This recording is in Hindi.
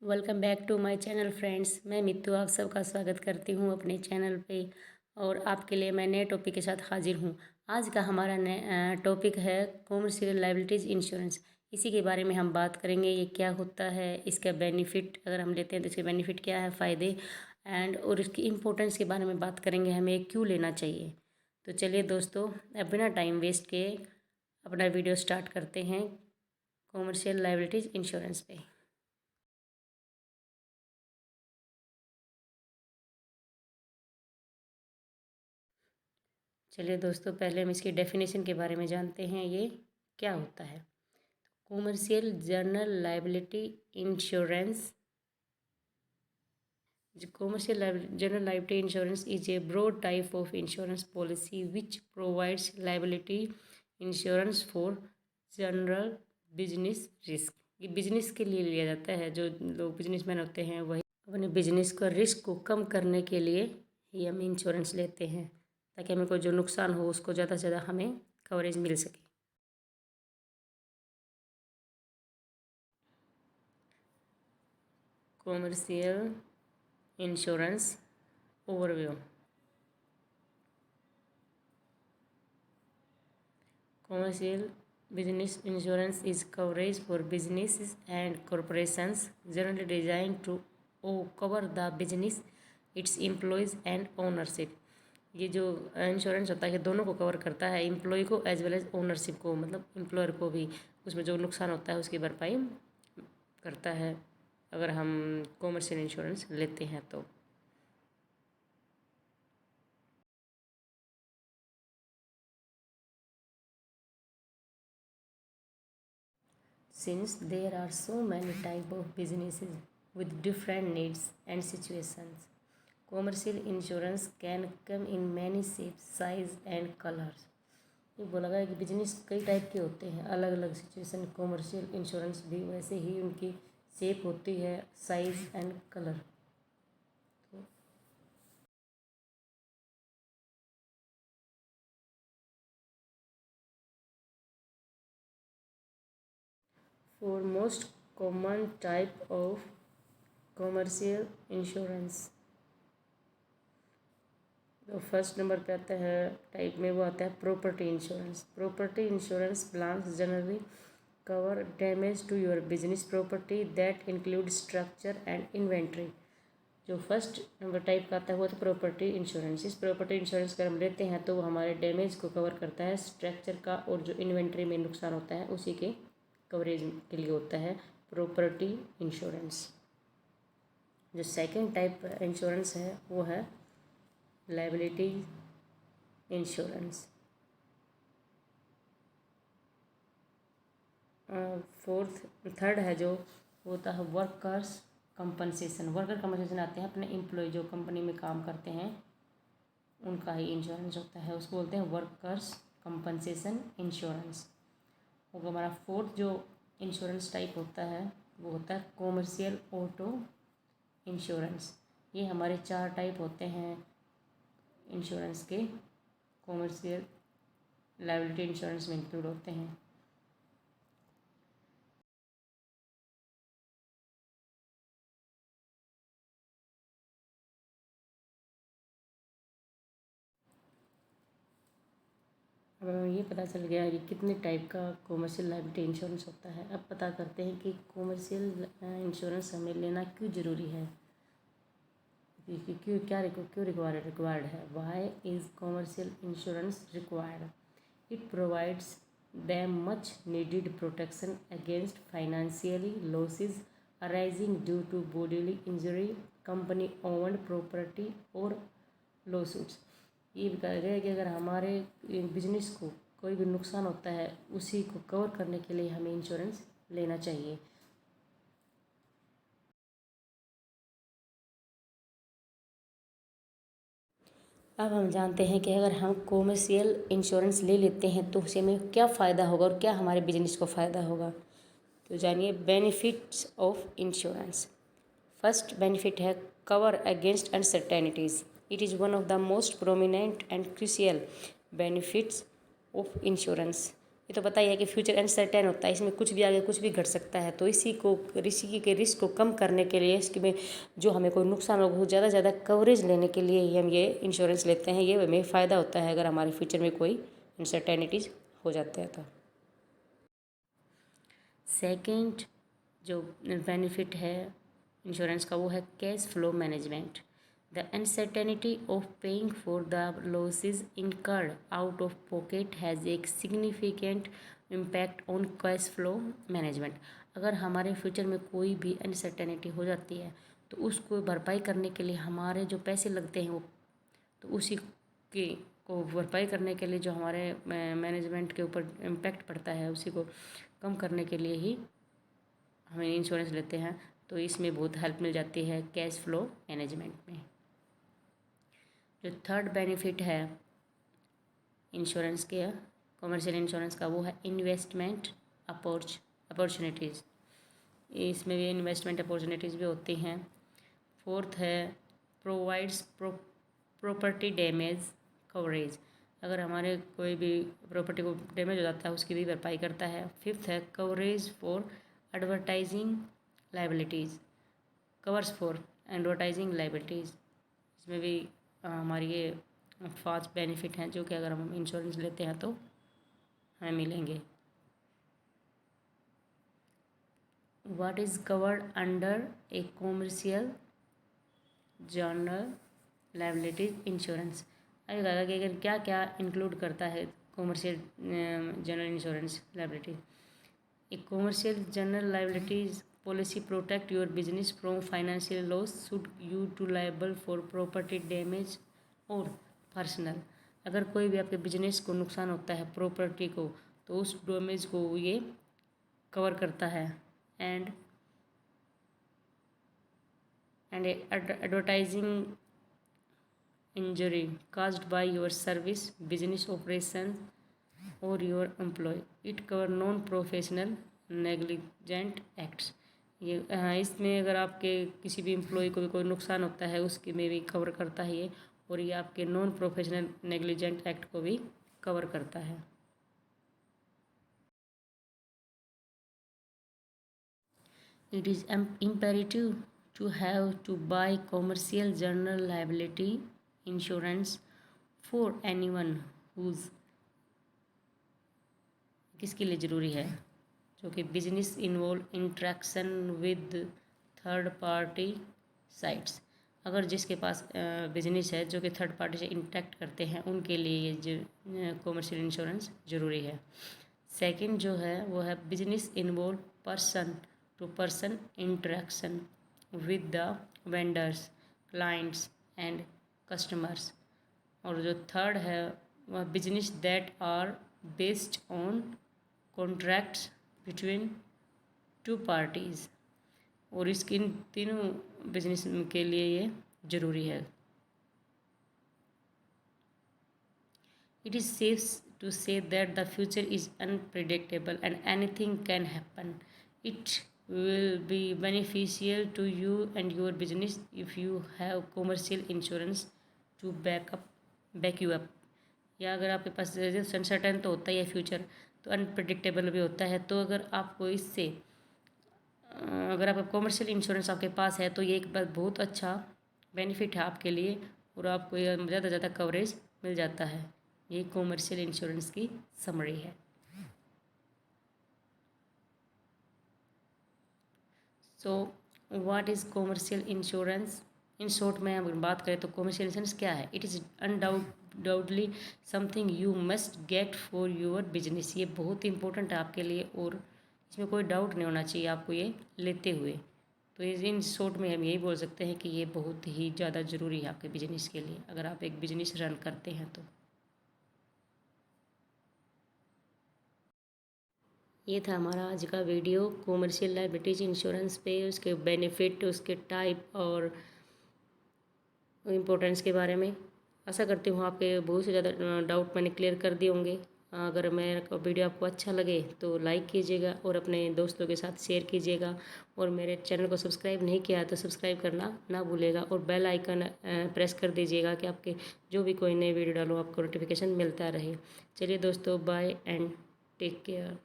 Welcome back to my channel friends. मैं मित्तू आप सबका स्वागत करती हूँ अपने चैनल पे। और आपके लिए मैं नए टॉपिक के साथ हाजिर हूँ। आज का हमारा नया टॉपिक है कॉमर्शियल लायबिलिटीज़ इंश्योरेंस। इसी के बारे में हम बात करेंगे, ये क्या होता है, इसका बेनिफिट अगर हम लेते हैं तो इसके बेनिफिट क्या है, फ़ायदे एंड और इसकी इम्पोर्टेंस के बारे में बात करेंगे, हमें क्यों लेना चाहिए। तो चलिए दोस्तों, अब बिना टाइम वेस्ट किए अपना वीडियो स्टार्ट करते हैं कॉमर्शियल लायबिलिटीज़ इंश्योरेंस पे। चलिए दोस्तों, पहले हम इसकी डेफिनेशन के बारे में जानते हैं, ये क्या होता है। Commercial general liability insurance commercial general liability insurance is a broad type of insurance policy which provides liability insurance for general business risk। ये बिजनेस के लिए लिया जाता है, जो लोग बिजनेसमैन होते हैं वही अपने बिजनेस का रिस्क को कम करने के लिए ये हम इंश्योरेंस लेते हैं, ताकि हमें कोई जो नुकसान हो उसको ज़्यादा से ज़्यादा हमें कवरेज मिल सके। Commercial insurance overview. Commercial business insurance is coverage for businesses and corporations generally designed to cover the business, its employees and ownership। ये जो इंश्योरेंस होता है ये दोनों को कवर करता है, एम्प्लॉय को एज वेल एज ओनरशिप को, मतलब एम्प्लॉयर को भी उसमें जो नुकसान होता है उसकी भरपाई करता है अगर हम कॉमर्शियल इंश्योरेंस लेते हैं तो। Since there are so many type of businesses with different needs and situations, commercial insurance can come in many shapes, size and colors। ये बोला गया है कि बिजनेस कई टाइप के होते हैं, अलग अलग सिचुएशन कॉमर्शियल इंश्योरेंस भी वैसे ही उनकी शेप होती है, size and colour. For most common type of commercial insurance, तो फर्स्ट नंबर पे आता है टाइप में, वो आता है property insurance. Property insurance plans generally cover damage to your business property that include structure and inventory. जो फर्स्ट नंबर टाइप का आता है वो तो प्रॉपर्टी इंश्योरेंस। इस प्रॉपर्टी इंश्योरेंस अगर हम लेते हैं तो वो हमारे डैमेज को कवर करता है, स्ट्रक्चर का और जो इन्वेंट्री में नुकसान होता है उसी के कवरेज के लिए होता है प्रॉपर्टी इंश्योरेंस। जो सेकेंड टाइप इंश्योरेंस है वो है लायबिलिटी इंश्योरेंस। थर्ड है जो होता है वर्कर्स कंपनसेशन। वर्कर कंपनसेशन आते हैं अपने एम्प्लॉय जो कंपनी में काम करते हैं उनका ही इंश्योरेंस होता है, उसको बोलते हैं वर्कर्स कंपनसेशन इंश्योरेंस। और हमारा फोर्थ जो इंश्योरेंस टाइप होता है वो होता है कॉमर्शियल ऑटो इंश्योरेंस। ये हमारे चार टाइप होते हैं इंश्योरेंस के, कॉमर्शियल लायबिलिटी इंश्योरेंस में इंक्लूड होते हैं। अब हमें ये पता चल गया है कि कितने टाइप का कॉमर्शियल लायबिलिटी इंश्योरेंस होता है। अब पता करते हैं कि कॉमर्शियल इंश्योरेंस हमें लेना क्यों ज़रूरी है, क्यों रिक्वायर्ड है। Why is commercial insurance required? It provides them much needed protection against financially losses arising due to bodily injury, company owned property और lawsuits। ये बताया गया है कि अगर हमारे बिजनेस को कोई भी नुकसान होता है उसी को कवर करने के लिए हमें इंश्योरेंस लेना चाहिए। अब हम जानते हैं कि अगर हम कॉमर्शियल इंश्योरेंस ले लेते हैं तो उससे हमें क्या फ़ायदा होगा और क्या हमारे बिजनेस को फ़ायदा होगा। तो जानिए benefits of insurance. First benefit है cover against uncertainties. It is one of the most prominent and crucial benefits of insurance. ये तो पता ही है कि फ्यूचर अनसर्टेन होता है, इसमें कुछ भी आगे कुछ भी घट सकता है। तो इसी के रिस्क को कम करने के लिए, इसमें जो हमें कोई नुकसान हो ज़्यादा ज़्यादा कवरेज लेने के लिए ही हम ये इंश्योरेंस लेते हैं। ये हमें फ़ायदा होता है अगर हमारे फ्यूचर में कोई अनसर्टेनिटीज़ हो जाते हैं तो। सेकंड जो बेनिफिट है इंश्योरेंस का वो है cash flow management. The uncertainty of paying for the losses incurred out of pocket has एक significant impact on cash flow management. अगर हमारे फ्यूचर में कोई भी अनसर्टेनिटी हो जाती है तो उसको भरपाई करने के लिए हमारे जो पैसे लगते हैं वो, तो उसी के को भरपाई करने के लिए जो हमारे मैनेजमेंट के ऊपर इम्पैक्ट पड़ता है उसी को कम करने के लिए ही हमें इंश्योरेंस लेते हैं। तो इसमें बहुत हेल्प मिल जाती है कैश फ्लो मैनेजमेंट में। जो थर्ड बेनिफिट है इंश्योरेंस के, कमर्शियल इंश्योरेंस का, वो है इन्वेस्टमेंट अपॉर्चुनिटीज़। इसमें भी इन्वेस्टमेंट अपॉर्चुनिटीज़ भी होती हैं। फोर्थ है प्रोवाइड्स प्रॉपर्टी डैमेज कवरेज। अगर हमारे कोई भी प्रॉपर्टी को डैमेज हो जाता है उसकी भी भरपाई करता है। फिफ्थ है coverage for advertising liabilities, covers for advertising liabilities. इसमें भी हमारी ये 5 बेनिफिट हैं जो कि अगर हम इंश्योरेंस लेते हैं तो हमें मिलेंगे। What is covered under a commercial general liabilities insurance. अभी कहा कि अगर क्या क्या इंक्लूड करता है commercial general insurance liability. A commercial general liabilities policy protect your business from financial loss should you to liable for property damage और पर्सनल। अगर कोई भी आपके बिजनेस को नुकसान होता है, प्रॉपर्टी को, तो उस डैमेज को ये कवर करता है। And advertising injury caused by your service, business operation or your employee. It cover non-professional negligent acts. ये इसमें अगर आपके किसी भी एम्प्लॉय को भी कोई नुकसान होता है उसके में भी कवर करता है ये, और ये आपके नॉन प्रोफेशनल नेग्लिजेंट एक्ट को भी कवर करता है। It is imperative to have to buy commercial general liability insurance for anyone whose, किसके लिए ज़रूरी है, जो कि business involve interaction with third party sites. अगर जिसके पास बिजनेस है जो कि थर्ड पार्टी से इंटरेक्ट करते हैं उनके लिए ये जो कॉमर्शियल इंश्योरेंस ज़रूरी है। सेकंड जो है वो है business involve person to person interaction with the vendors, clients and customers. और जो थर्ड है वह business that are based on contracts between two parties. और इसके इन तीनों बिजनेस के लिए ये ज़रूरी है। It is safe to say that the future is unpredictable and anything can happen. It will be beneficial to you and your business if you have commercial insurance to back you up। या अगर आपके पास अनसर्टेन तो होता ही है फ्यूचर, तो अनप्रडिक्टेबल भी होता है। तो अगर आपको इससे अगर आपका कॉमर्शियल इंश्योरेंस आपके पास है तो ये एक बहुत अच्छा बेनिफिट है आपके लिए, और आपको ये ज़्यादा से ज़्यादा कवरेज मिल जाता है। ये कॉमर्शियल इंश्योरेंस की समरी है। So what is commercial insurance. In short में अगर बात करें तो कॉमर्शियल इंश्योरेंस क्या है। It is undoubtedly something you must get for your business. ये बहुत इंपॉर्टेंट है आपके लिए और इसमें कोई डाउट नहीं होना चाहिए आपको ये लेते हुए। तो इन शॉर्ट में हम यही बोल सकते हैं कि ये बहुत ही ज़्यादा ज़रूरी है आपके बिजनेस के लिए, अगर आप एक बिजनेस रन करते हैं तो। ये था हमारा आज का वीडियो कॉमर्शियल लायबिलिटीज इंश्योरेंस पे, उसके बेनिफिट, उसके टाइप और इम्पोर्टेंस के बारे में। आशा करती हूँ आपके बहुत से ज़्यादा डाउट मैंने क्लियर कर दिए होंगे। अगर मेरा वीडियो आपको अच्छा लगे तो लाइक कीजिएगा और अपने दोस्तों के साथ शेयर कीजिएगा, और मेरे चैनल को सब्सक्राइब नहीं किया तो सब्सक्राइब करना ना भूलिएगा, और बेल आइकन प्रेस कर दीजिएगा कि आपके जो भी कोई नई वीडियो डालो आपको नोटिफिकेशन मिलता रहे। चलिए दोस्तों, बाय एंड टेक केयर।